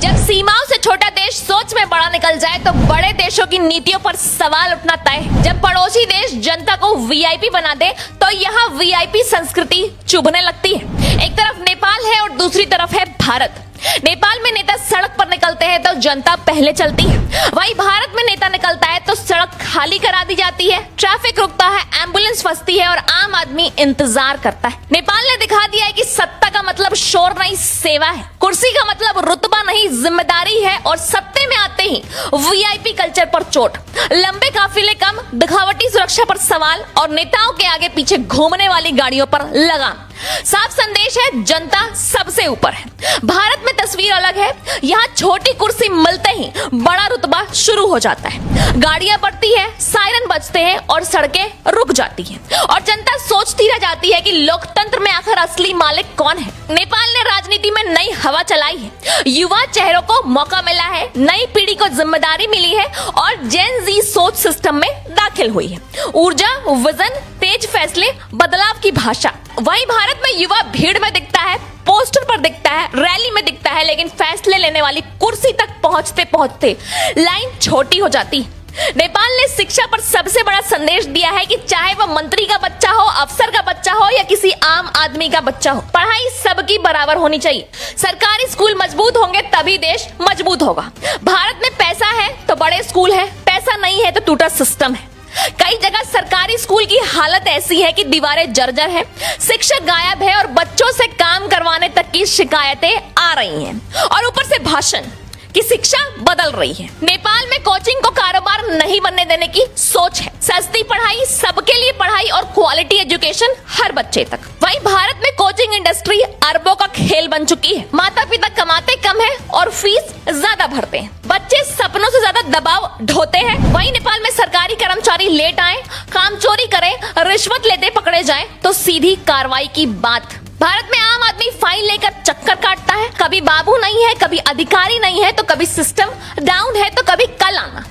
जब सीमाओं से छोटा देश सोच में बड़ा निकल जाए तो बड़े देशों की नीतियों पर सवाल उठना तय। जब पड़ोसी देश जनता को वीआईपी बना दे तो यहाँ वीआईपी संस्कृति चुभने लगती है। एक तरफ नेपाल है और दूसरी तरफ है भारत। नेपाल में नेता सड़क पर निकलते हैं तो जनता पहले चलती है, वहीं भारत में नेता निकलता है तो सड़क खाली करा दी जाती है, ट्रैफिक रुकता है, एम्बुलेंस फंसती है और आम आदमी इंतजार करता है। नेपाल ने दिखा दिया है कि सत्ता का मतलब शोर नहीं सेवा है, कुर्सी का मतलब रुतबा नहीं जिम्मेदारी है और सत्ते में आते ही वीआईपी कल्चर पर चोट, लंबे काफिले कम, दिखावटी सुरक्षा पर सवाल और नेताओं के आगे पीछे घूमने वाली गाड़ियों पर लगाम। साफ संदेश है, जनता सबसे ऊपर है। भारत में तस्वीर अलग है, यहाँ छोटी कुर्सी मिलते ही बड़ा रुतबा शुरू हो जाता है, गाड़ियां बढ़ती है, सायरन बजते हैं और सड़कें रुक जाती हैं और जनता सोचती रह जाती है कि लोकतंत्र में आखिर असली मालिक कौन है। नेपाल ने राजनीति में नई हवा चलाई है, युवा चेहरों को मौका मिला है, नई पीढ़ी को जिम्मेदारी मिली है और जेन जी सोच सिस्टम में दाखिल हुई है। ऊर्जा, विजन, तेज फैसले, बदलाव की भाषा। वहीं भारत में युवा भीड़ में दिखता है, पोस्टर पर दिखता है, रैली में दिखता है, लेकिन फैसले लेने वाली कुर्सी तक पहुंचते पहुंचते लाइन छोटी हो जाती है। नेपाल ने शिक्षा पर सबसे बड़ा संदेश दिया है कि चाहे वह मंत्री का बच्चा हो, अफसर का बच्चा हो या किसी आम आदमी का बच्चा हो, पढ़ाई सबकी बराबर होनी चाहिए। सरकारी स्कूल मजबूत होंगे तभी देश मजबूत होगा। भारत में पैसा है तो बड़े स्कूल है, पैसा नहीं है तो टूटा सिस्टम है। कई जगह सरकारी स्कूल की हालत ऐसी है कि दीवारें जर्जर है, शिक्षक गायब है और बच्चों से काम करवाने तक की शिकायतें आ रही हैं और ऊपर से भाषण की शिक्षा बदल रही है। नेपाल में कोचिंग को कारोबार नहीं बनने देने की सोच है, सस्ती पढ़ाई, सबके लिए पढ़ाई और क्वालिटी एजुकेशन हर बच्चे तक। वहीं भारत में कोचिंग इंडस्ट्री अरबों का खेल बन चुकी है, माता पिता कमाते कम है और फीस ज्यादा भरते हैं, बच्चे सपनों से ज्यादा दबाव ढोते हैं। वहीं नेपाल में सरकारी कर्मचारी लेट आए, काम चोरी करें, रिश्वत लेते पकड़े जाएं तो सीधी कार्रवाई की बात। भारत में आम आदमी फाइल लेकर चक्कर काटता है, कभी बाबू नहीं है, कभी अधिकारी नहीं है तो कभी सिस्टम डाउन है तो कभी कल आना।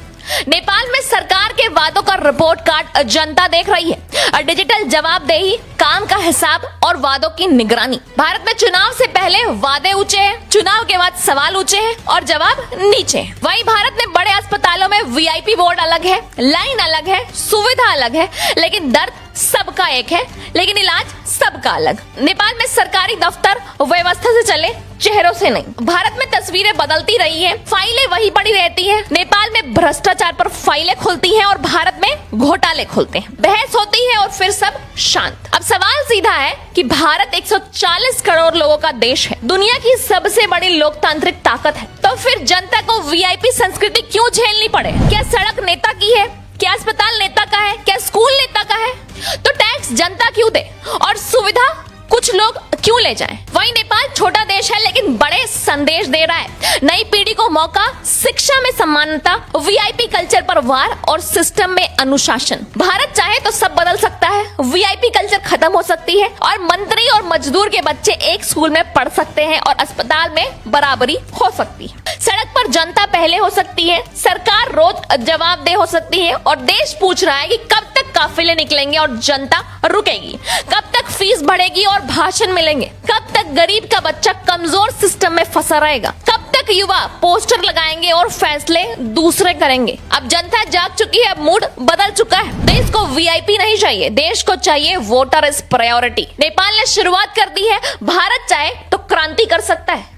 नेपाल में सरकार के वादों का रिपोर्ट कार्ड जनता देख रही है, डिजिटल जवाबदेही, काम का हिसाब और वादों की निगरानी। भारत में चुनाव से पहले वादे ऊंचे हैं, चुनाव के बाद सवाल ऊंचे हैं और जवाब नीचे हैं। वहीं भारत में बड़े अस्पतालों में वीआईपी बोर्ड अलग है, लाइन अलग है, सुविधा अलग है, लेकिन दर्द सबका एक है, लेकिन इलाज सबका अलग। नेपाल में सरकारी दफ्तर व्यवस्था से चले, चेहरों से नहीं। भारत में तस्वीरें बदलती रही हैं, फाइलें वही पड़ी रहती हैं। नेपाल में भ्रष्टाचार पर फाइलें खुलती हैं और भारत में घोटाले खुलते हैं, बहस होती है और फिर सब शांत। अब सवाल सीधा है कि भारत 140 करोड़ लोगों का देश है, दुनिया की सबसे बड़ी लोकतांत्रिक ताकत है, तो फिर जनता को वीआईपी संस्कृति क्यों झेलनी पड़े? क्या सड़क नेता की है? क्या अस्पताल नेता का है? क्या स्कूल नेता का है? तो टैक्स जनता क्यों दे और सुविधा कुछ लोग क्यों ले जाएं? वहीं नेपाल छोटा देश है लेकिन बड़े संदेश दे रहा है, नई पीढ़ी को मौका, शिक्षा में समानता, वीआईपी कल्चर पर वार और सिस्टम में अनुशासन। भारत चाहे तो सब बदल सकता है, वीआईपी कल्चर खत्म हो सकती है और मंत्री और मजदूर के बच्चे एक स्कूल में पढ़ सकते हैं और अस्पताल में बराबरी हो सकती है। सड़क पर जनता पहले हो सकती है, सरकार रोज जवाबदेह हो सकती है और देश पूछ रहा है कि कब तक काफिले निकलेंगे और जनता रुकेगी, कब तक फीस बढ़ेगी और भाषण मिलेंगे, कब तक गरीब का बच्चा कमजोर सिस्टम में फंसा रहेगा, कब तक युवा पोस्टर लगाएंगे और फैसले दूसरे करेंगे। अब जनता जाग चुकी है, अब मूड बदल चुका है। देश को वीआईपी नहीं चाहिए, देश को चाहिए वोटर इज प्रायोरिटी। नेपाल ने शुरुआत कर दी है, भारत चाहे तो क्रांति कर सकता है।